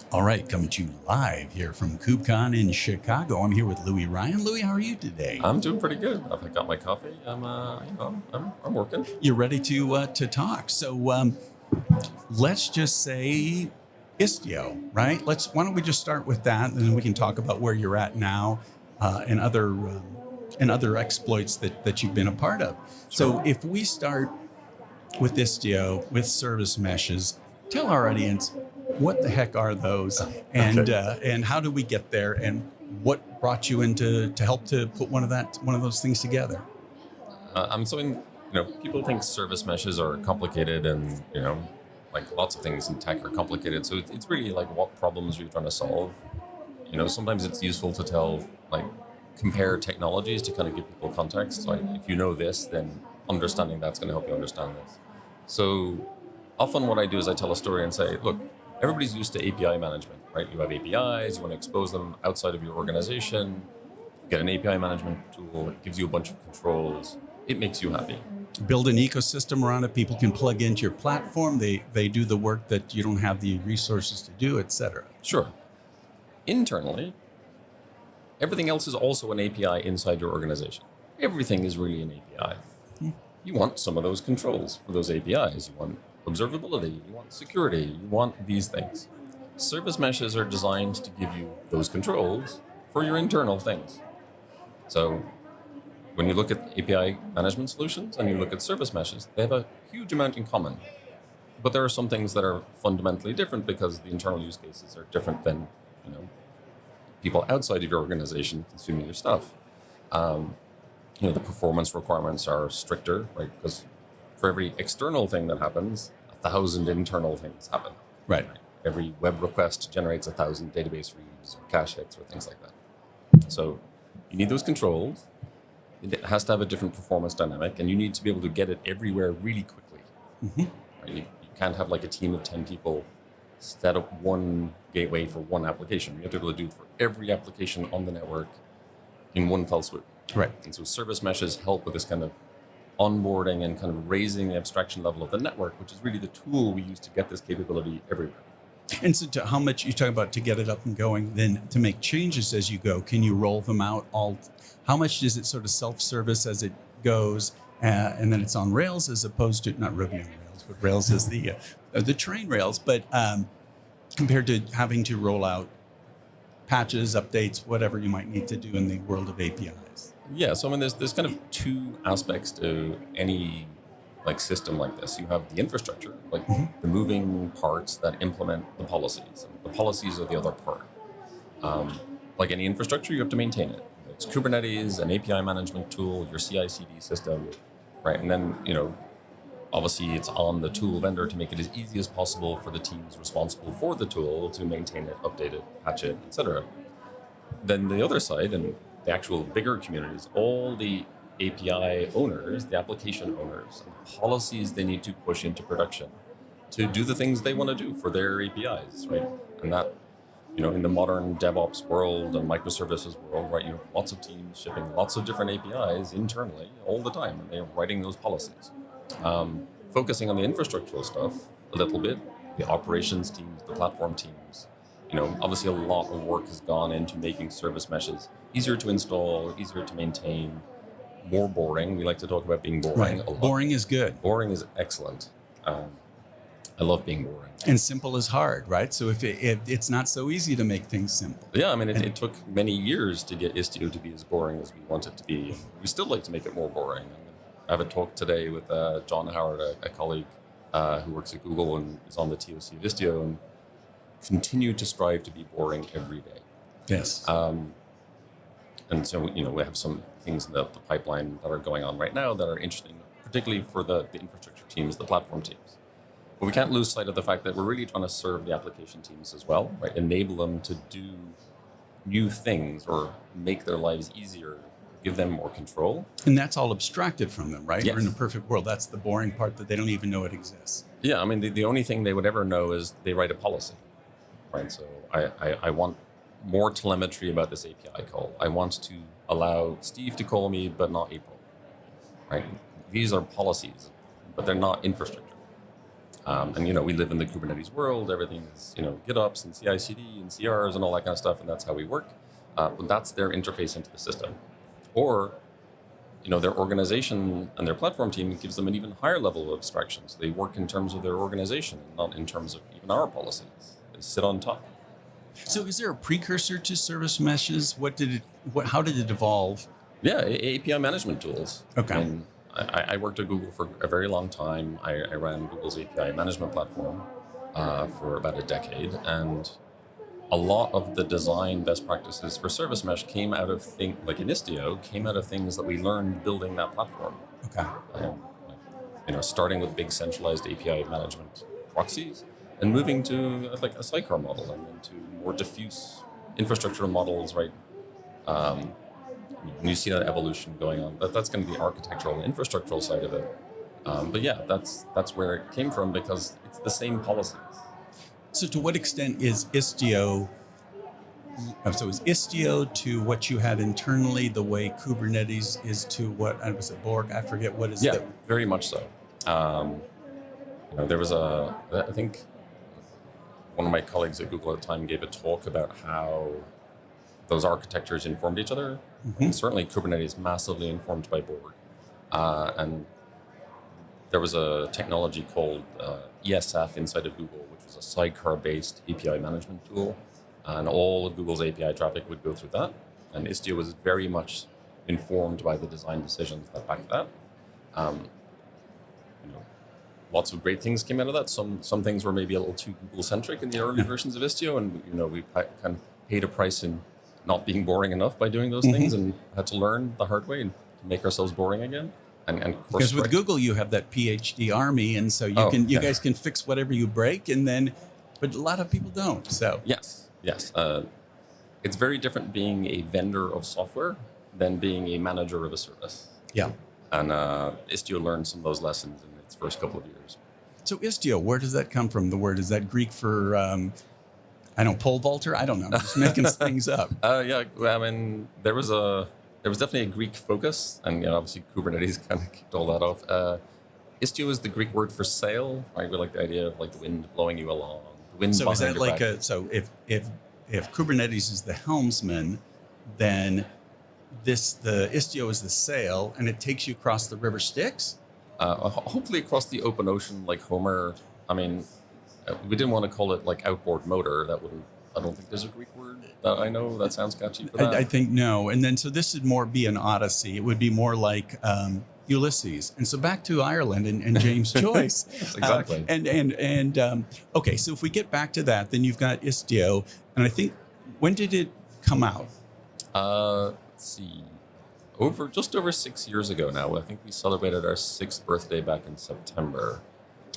All right, coming to you live here from Kubecon in Chicago. I'm here with Louis Ryan. Louis, how are you today? I'm doing pretty good. I've got my coffee. I'm working. You're ready to talk. So let's just say Istio, right? Why don't we just start with that, and then we can talk about where you're at now and other exploits that you've been a part of. So if we start with Istio, with service meshes, tell our audience what the heck are those, and how do we get there, and what brought you into to help to put one of those things together? People think service meshes are complicated, and like lots of things in tech are complicated. So it's really like what problems you're trying to solve. Sometimes it's useful to compare technologies to kind of give people context. Like if you know this, then understanding that's going to help you understand this. So often what I do is I tell a story and say, look, everybody's used to API management, right? You have APIs, you want to expose them outside of your organization. You get an API management tool, it gives you a bunch of controls. It makes you happy. Build an ecosystem around it. People can plug into your platform. They do the work that you don't have the resources to do, etc. Sure. Internally, everything else is also an API inside your organization. Everything is really an API. You want some of those controls for those APIs. You want observability, you want security, you want these things. Service meshes are designed to give you those controls for your internal things. So when you look at API management solutions and you look at service meshes, they have a huge amount in common. But there are some things that are fundamentally different because the internal use cases are different than people outside of your organization consuming your stuff. The performance requirements are stricter, right? Because for every external thing that happens, 1,000 internal things happen. Right. Every web request generates 1,000 database reads or cache hits or things like that. So you need those controls. It has to have a different performance dynamic, and you need to be able to get it everywhere really quickly. Right? You can't have like a team of 10 people set up one gateway for one application. You have to be able to do it for every application on the network in one fell swoop. Right. And so service meshes help with this kind of onboarding and kind of raising the abstraction level of the network, which is really the tool we use to get this capability everywhere. And so how much you talk about to get it up and going, then to make changes as you go, can you roll them out all? How much is it sort of self-service as it goes, and then it's on Rails as opposed to, not Ruby on Rails, but Rails is the train Rails, but compared to having to roll out patches, updates, whatever you might need to do in the world of APIs? Yeah, so there's kind of two aspects to any system like this. You have the infrastructure, the moving parts that implement the policies. And the policies are the other part. Like any infrastructure, you have to maintain it. It's Kubernetes, an API management tool, your CI/CD system, right? And then obviously it's on the tool vendor to make it as easy as possible for the teams responsible for the tool to maintain it, update it, patch it, etc. Then the other side, and the actual bigger communities, all the API owners, the application owners, and the policies they need to push into production to do the things they want to do for their APIs, right? And that, in the modern DevOps world and microservices world, right, you have lots of teams shipping lots of different APIs internally all the time, and they're writing those policies. Focusing on the infrastructural stuff a little bit, the operations teams, the platform teams, obviously a lot of work has gone into making service meshes easier to install, easier to maintain, more boring. We like to talk about being boring a lot. Boring is good. Boring is excellent. I love being boring. And simple is hard, right? So if it's not so easy to make things simple. Yeah, it took many years to get Istio to be as boring as we want it to be. We still like to make it more boring. I have a talk today with John Howard, a colleague who works at Google and is on the TOC of Istio, and continue to strive to be boring every day. Yes. And so, we have some things in the pipeline that are going on right now that are interesting, particularly for the infrastructure teams, the platform teams. But we can't lose sight of the fact that we're really trying to serve the application teams as well, right? Enable them to do new things or make their lives easier, give them more control. And that's all abstracted from them, right? Yes. We're in a perfect world. That's the boring part, that they don't even know it exists. Yeah, the only thing they would ever know is they write a policy, right? So I want more telemetry about this API call. I want to allow Steve to call me, but not April, right? These are policies, but they're not infrastructure. And we live in the Kubernetes world. Everything is GitOps and CI/CD and CRs and all that kind of stuff, and that's how we work. But that's their interface into the system. Or their organization and their platform team gives them an even higher level of abstraction. So they work in terms of their organization, and not in terms of even our policies. They sit on top. So is there a precursor to service meshes? How did it evolve? Yeah, API management tools. Okay. And I worked at Google for a very long time. I ran Google's API management platform for about a decade, and a lot of the design best practices for service mesh came out of like in Istio, came out of things that we learned building that platform. Okay. Starting with big centralized API management proxies, and moving to like a sidecar model, and then to more diffuse infrastructure models, right? And you see that evolution going on. That's kind of the architectural and infrastructural side of it. But yeah, that's where it came from, because it's the same policies. So to what extent is Istio to what you had internally the way Kubernetes is to what, was it Borg? I forget what is Yeah, very much so. There was I think one of my colleagues at Google at the time gave a talk about how those architectures informed each other. Mm-hmm. And certainly Kubernetes massively informed by Borg. And there was a technology called ESF inside of Google, which was a sidecar-based API management tool. And all of Google's API traffic would go through that. And Istio was very much informed by the design decisions that backed that. Lots of great things came out of that. Some things were maybe a little too Google-centric in the early versions of Istio, and we kind of paid a price in not being boring enough by doing those things, and had to learn the hard way and to make ourselves boring again. And of course, because with Google you have that PhD army, and so you guys can fix whatever you break, but a lot of people don't. So yes, it's very different being a vendor of software than being a manager of a service. Yeah, and Istio learned some of those lessons in its first couple of years. So Istio, where does that come from? The word, is that Greek for pole vaulter? I don't know. I'm just making things up. Yeah, I mean there was definitely a Greek focus, and obviously Kubernetes kind of kicked all that off. Istio is the Greek word for sail. Right, we like the idea of like the wind blowing you along. The wind. So is that like back. So if Kubernetes is the helmsman, then the Istio is the sail, and it takes you across the river Styx? Hopefully across the open ocean, like Homer. I mean, we didn't want to call it like outboard motor. I don't think there's a Greek word that I know that sounds catchy for that. I think no. And then so this would more be an Odyssey. It would be more like Ulysses. And so back to Ireland and James Joyce. Yes, exactly. Okay, so if we get back to that, then you've got Istio, and I think, when did it come out? Let's see. Just over 6 years ago now. I think we celebrated our 6th birthday back in September.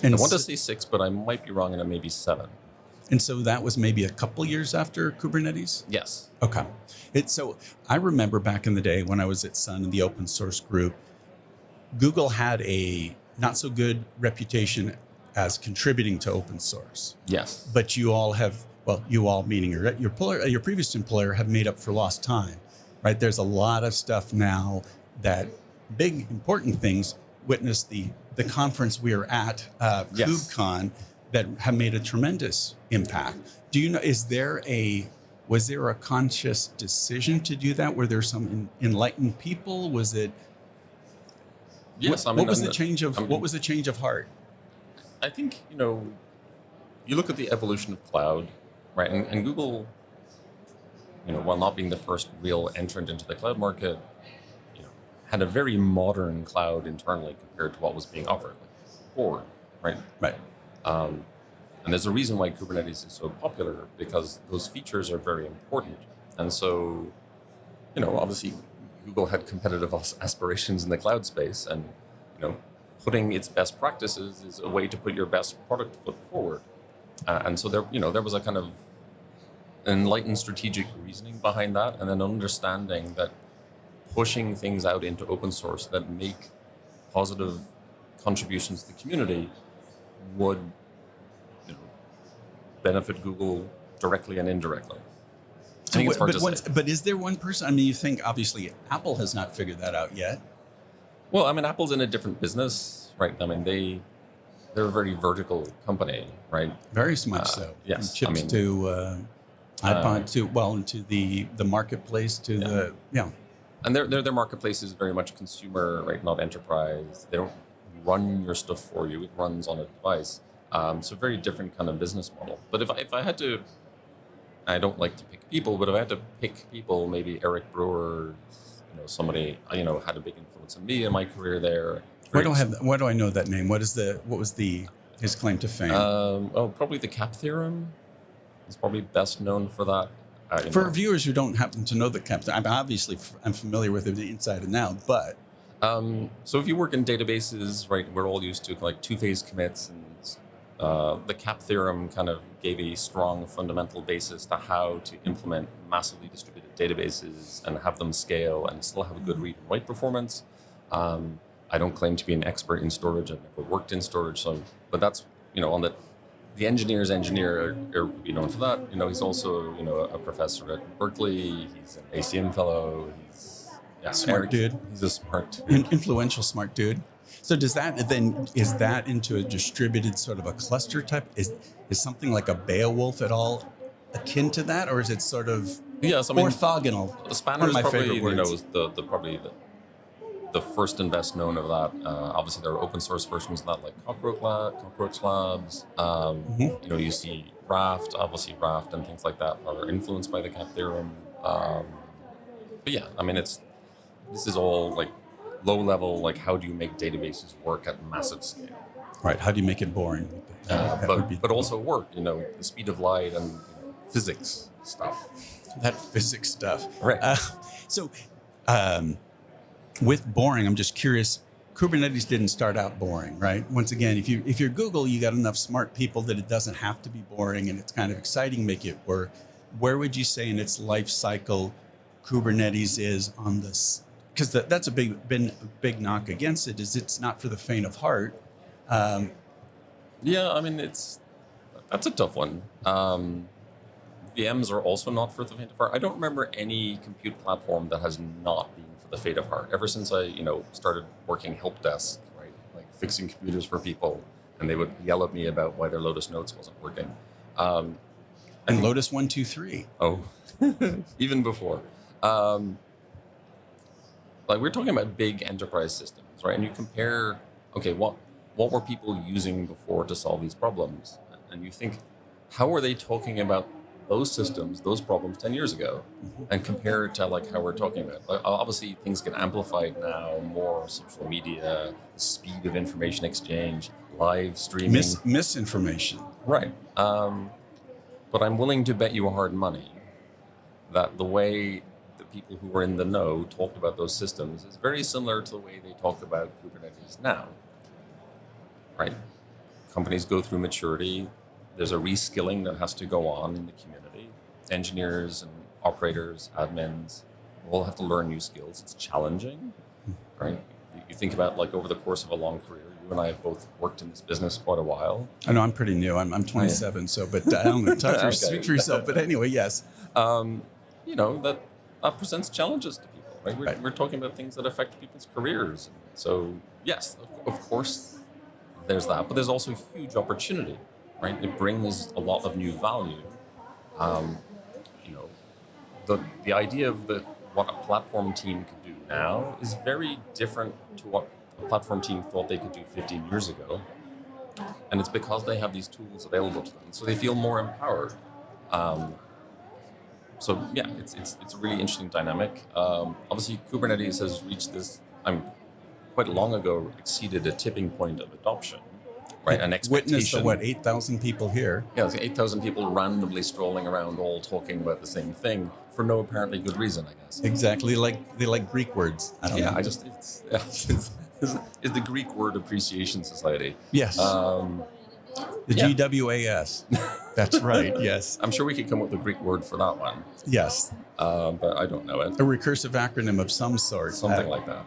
And I want to say 6, but I might be wrong, and it may be 7. And so that was maybe a couple years after Kubernetes? Yes. Okay. So I remember back in the day when I was at Sun in the open source group, Google had a not so good reputation as contributing to open source. Yes. But you all have, you all meaning your previous employer, have made up for lost time. Right, there's a lot of stuff now that big important things. Witness the conference we are at, Kubecon, that have made a tremendous impact. Do you know? Was there a conscious decision to do that? Were there some enlightened people? Was it? Yes. What was the change of heart? I think you look at the evolution of cloud, right, and Google. While not being the first real entrant into the cloud market, had a very modern cloud internally compared to what was being offered, like Borg, right? Right. And there's a reason why Kubernetes is so popular, because those features are very important. And so, obviously Google had competitive aspirations in the cloud space, and, putting its best practices is a way to put your best product foot forward. And so there was a kind of enlightened strategic reasoning behind that, and then understanding that pushing things out into open source that make positive contributions to the community would benefit Google directly and indirectly. I think it's hard to say. But is there one person? I mean, you think obviously Apple has not figured that out yet. Well, I mean, Apple's in a different business, right? I mean, they're a very vertical company, right? Very much so. Yes, From chips to iPod to into the marketplace to the And their marketplace is very much consumer, right? Not enterprise. They don't run your stuff for you; it runs on a device. So very different kind of business model. But if I had to, I don't like to pick people, but if I had to pick people, maybe Eric Brewer, somebody had a big influence on me in my career there. Why do I know that name? What was his claim to fame? Probably the cap theorem. He's probably best known for that. For viewers who don't happen to know the cap, I'm familiar with it inside and out, but so if you work in databases, right, we're all used to like two-phase commits, and the cap theorem kind of gave a strong fundamental basis to how to implement massively distributed databases and have them scale and still have a good read and write performance. I don't claim to be an expert in storage. I've never worked in storage, but that's on the engineer's engineer would be known for that. He's also a professor at Berkeley. He's an ACM fellow. He's smart dude. He's a smart, influential smart dude. So is that into a distributed sort of a cluster type? Is something like a Beowulf at all akin to that, or is it sort of orthogonal? Spanner is probably probably the first and best known of that. Obviously, there are open source versions of that, like Cockroach Labs. You see Raft, obviously Raft and things like that are influenced by the cap theorem. But yeah, I mean, this is all like low level, like how do you make databases work at massive scale? Right. How do you make it boring? But also work. The speed of light and physics stuff. That physics stuff. Right. With boring, I'm just curious. Kubernetes didn't start out boring, right? Once again, if you're Google, you got enough smart people that it doesn't have to be boring, and it's kind of exciting, make it work. Where would you say in its life cycle Kubernetes is on this? Because that's a big knock against it. Is it's not for the faint of heart. Yeah, I mean that's a tough one. VMs are also not for the faint of heart. I don't remember any compute platform that has not been for the faint of heart. Ever since I, started working help desk, right, like fixing computers for people, and they would yell at me about why their Lotus Notes wasn't working. And Lotus 123. Oh, even before. Like we're talking about big enterprise systems, right? And you compare, okay, what were people using before to solve these problems? And you think, how were they talking about those systems, those problems 10 years ago, and compare it to like how we're talking about. Like, obviously, things get amplified now, more social media, the speed of information exchange, live streaming. Misinformation. Right. But I'm willing to bet you hard money that the way the people who were in the know talked about those systems is very similar to the way they talk about Kubernetes now. Right? Companies go through maturity. There's a reskilling that has to go on in the community. Engineers and operators, admins, all have to learn new skills. It's challenging, right? You think about like over the course of a long career, you and I have both worked in this business quite a while. I know I'm pretty new. I'm 27, so but I don't know. Tough for speak for yourself. But anyway, yes. That presents challenges to people, right? We're talking about things that affect people's careers. So yes, of course, there's that, but there's also huge opportunity. Right, it brings a lot of new value. The idea of what a platform team could do now is very different to what a platform team thought they could do 15 years ago, and it's because they have these tools available to them, so they feel more empowered. So yeah, it's a really interesting dynamic. Obviously, Kubernetes has reached this. Quite long ago, exceeded a tipping point of adoption. Right, an expectation. Witness 8,000 people here. Yeah, it's 8,000 people randomly strolling around, all talking about the same thing for no apparently good reason, I guess. Exactly, they like Greek words. I don't know. It's the Greek Word Appreciation Society. Yes. The GWAS. That's right. Yes. I'm sure we could come up with a Greek word for that one. Yes. But I don't know it. A recursive acronym of some sort. Something like that.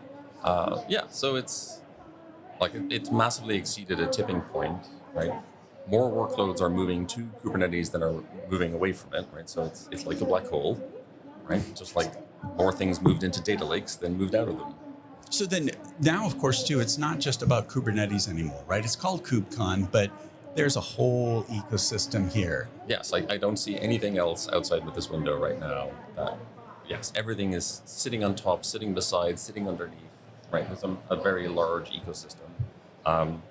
So it's massively exceeded a tipping point, right? More workloads are moving to Kubernetes than are moving away from it, right? So it's like a black hole, right? Just like more things moved into data lakes than moved out of them. So then now, of course, too, it's not just about Kubernetes anymore, right? It's called KubeCon, but there's a whole ecosystem here. Yes, I don't see anything else outside of this window right now. Yes, everything is sitting on top, sitting beside, sitting underneath, right? There's a very large ecosystem,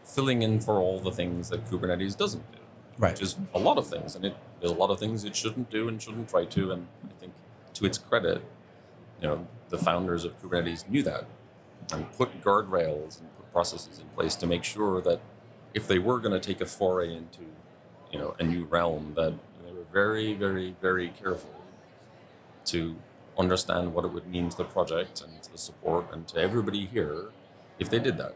filling in for all the things that Kubernetes doesn't do, Right. which is a lot of things. And there's a lot of things it shouldn't do and shouldn't try to. And I think to its credit, the founders of Kubernetes knew that and put guardrails and put processes in place to make sure that if they were going to take a foray into, a new realm, that they were very, very, very careful to understand what it would mean to the project and to the support and to everybody here if they did that.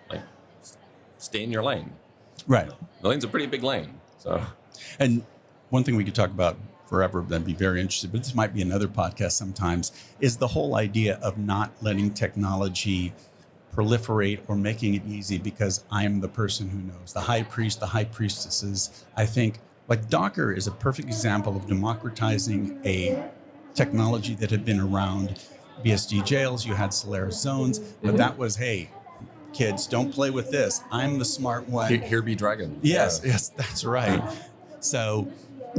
Like, stay in your lane. Right. The lane's a pretty big lane. So, And one thing we could talk about forever, that'd be very interesting, but this might be another podcast sometimes, is the whole idea of not letting technology proliferate or making it easy because I am the person who knows. The high priest, the high priestesses, I think, like Docker is a perfect example of democratizing a technology that had been around. BSD jails, you had Solaris zones, but that was, hey, kids, don't play with this. I'm the smart one. here be dragons. Yes, Yeah. yes, that's right. So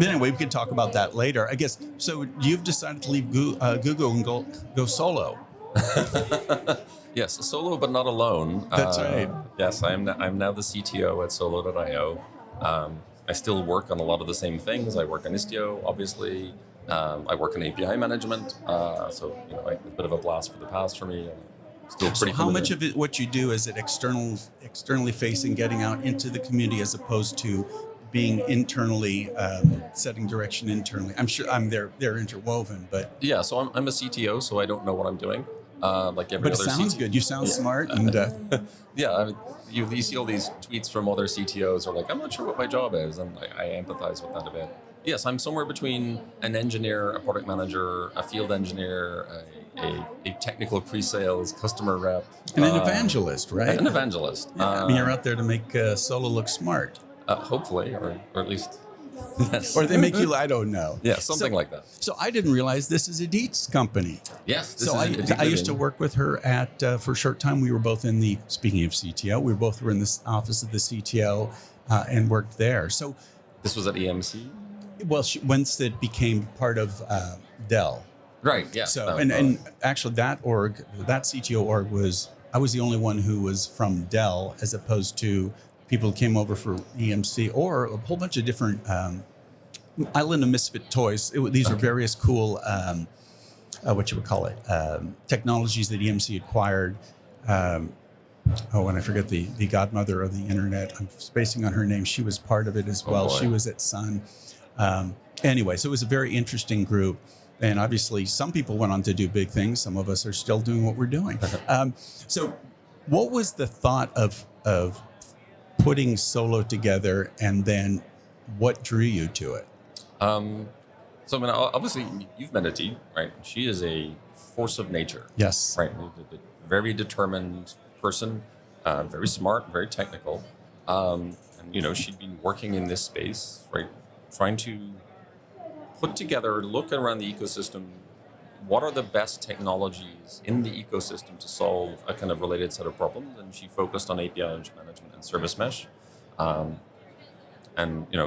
anyway, we can talk about that later. I guess, so you've decided to leave Google and go solo. Yes, solo but not alone. That's right. Yes, I'm now the CTO at Solo.io. I still work on a lot of the same things. I work on Istio, obviously. I work in API management. So a bit of a blast for the past for me. Still pretty. So how familiar. much of it, what you do, is it externally facing, getting out into the community, as opposed to being internally, setting direction internally? I'm sure they're interwoven, but Yeah, so I'm a CTO, so I don't know what I'm doing. Like every but it other sounds CTO. good. You sound smart, and Yeah, I mean, you see all these tweets from other CTOs are like, I'm not sure what my job is, and I empathize with that a bit. Yes, I'm somewhere between an engineer, a product manager, a field engineer, a technical pre-sales, customer rep. and an evangelist, right? An evangelist. I mean, you're out there to make Solo look smart, Hopefully, or at least, yes. or they make you. I don't know. Yeah, something like that. So I didn't realize this is Edith's company. Yes. This So is I used to work with her at for a short time. We were both in the, speaking of CTO, we both were in this office of the CTO and worked there. So, This was at EMC? well, once it became part of Dell. Right, yeah. So, and actually that CTO org I was the only one who was from Dell, as opposed to people who came over for EMC or a whole bunch of different Island of Misfit Toys. These are various cool, what you would call it, technologies that EMC acquired. And I forget the godmother of the internet. I'm spacing on her name. She was part of it as well. Boy. She was at Sun. Anyway, so it was a very interesting group. And obviously, some people went on to do big things. Some of us are still doing what we're doing. So what was the thought of putting Solo together, and then what drew you to it? So, I mean, obviously, you've met Aditi, right? She is a force of nature. Yes. Right? A very determined person, very smart, very technical. And, she'd been working in this space, right? Trying to put together, look around the ecosystem, what are the best technologies in the ecosystem to solve a kind of related set of problems? And she focused on API management and service mesh. And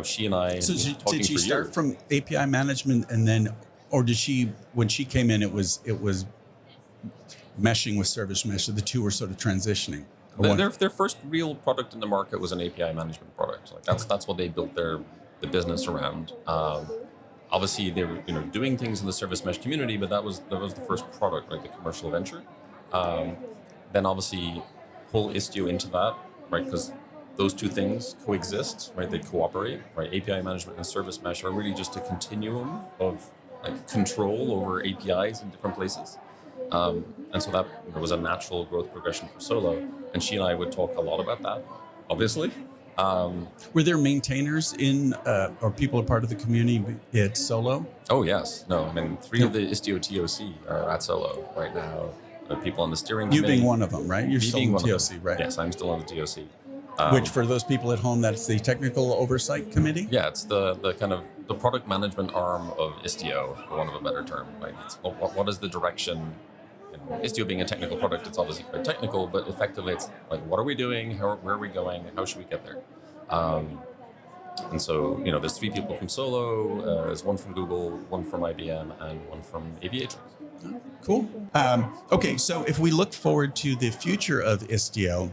she and I So have been talking did she for start years. from API management, and then, or did she, when she came in, it was meshing with service mesh, so the two were sort of transitioning? Or Their first real product in the market was an API management product. Like that's what they built the business around. Obviously, they were doing things in the service mesh community, but that was the first product, right? The commercial venture. Then obviously pull Istio into that, right? Because those two things coexist, right? They cooperate, right? API management and service mesh are really just a continuum of like control over APIs in different places. And so that was a natural growth progression for Solo. And she and I would talk a lot about that, obviously. Were there maintainers or people a part of the community at Solo? Oh, yes. No, I mean, 3 of the Istio TOC are at Solo right now. People on the steering You committee. being one of them, right? You're Me still being in one of TOC, them. right? Yes, I'm still on the TOC. Which, for those people at home, that's the technical oversight committee? Yeah, it's the kind of the product management arm of Istio, for want of a better term. Right? It's what is the direction? Istio being a technical product, it's obviously quite technical, but effectively it's like, what are we doing? Where are we going? How should we get there? And so, there's 3 people from Solo, there's 1 from Google, 1 from IBM, and 1 from Aviatrix. Cool. Okay, so if we look forward to the future of Istio,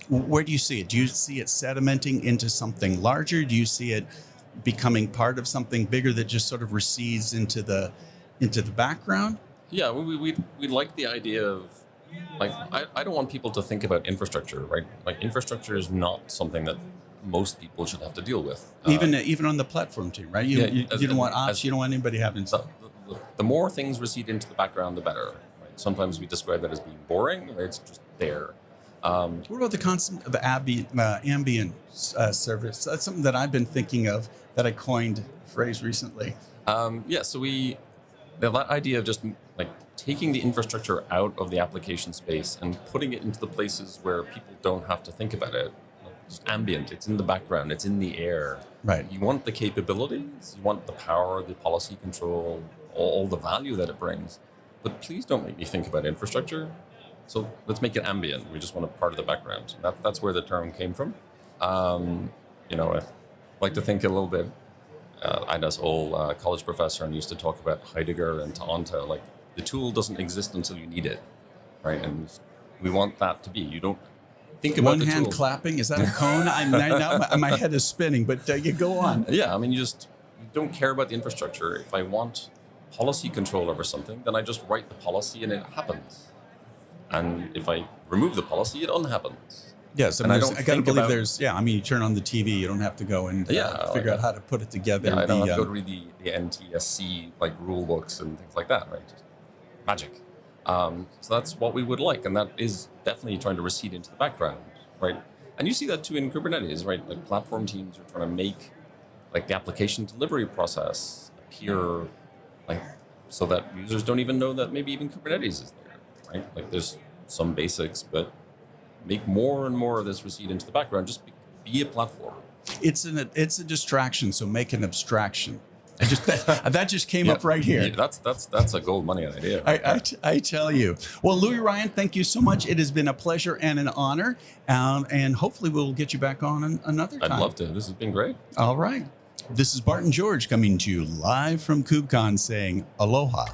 where do you see it? Do you see it sedimenting into something larger? Do you see it becoming part of something bigger that just sort of recedes into the background? Yeah, we like the idea of, like, I don't want people to think about infrastructure, right? Like, infrastructure is not something that most people should have to deal with. Even on the platform team, right? You don't want ops, you don't want anybody having stuff. The more things recede into the background, the better. Right? Sometimes we describe that as being boring. Right? It's just there. What about the concept of ambient service? That's something that I've been thinking of, that I coined a phrase recently. So that idea of just like taking the infrastructure out of the application space and putting it into the places where people don't have to think about it. Just ambient, it's in the background, it's in the air. Right. You want the capabilities, you want the power, the policy control, all the value that it brings. But please don't make me think about infrastructure. So let's make it ambient. We just want a part of the background. That's where the term came from. I like to think a little bit. I had this old college professor and used to talk about Heidegger and Ta'anta. Like, the tool doesn't exist until you need it, right? And we want that to be. You don't think about the tool. One hand clapping, is that a cone? Now my head is spinning, but you go on. Yeah, you don't care about the infrastructure. If I want policy control over something, then I just write the policy and it happens. And if I remove the policy, it unhappens. Yes, I got to believe you turn on the TV, you don't have to go and figure out how to put it together. Yeah, I don't have to go to read the NTSC rule books and things like that, right? Just magic. So that's what we would like, and that is definitely trying to recede into the background, right? And you see that too in Kubernetes, right? Like, platform teams are trying to make the application delivery process appear so that users don't even know that maybe even Kubernetes is there, right? Like, there's some basics, but make more and more of this recede into the background. Just be a platform. It's a distraction, so make an abstraction. That just came up right here. Yeah, that's a gold money idea. I tell you. Well, Louis Ryan, thank you so much. It has been a pleasure and an honor, and hopefully we'll get you back on another time. I'd love to. This has been great. All right. This is Barton George coming to you live from Kubecon, saying aloha.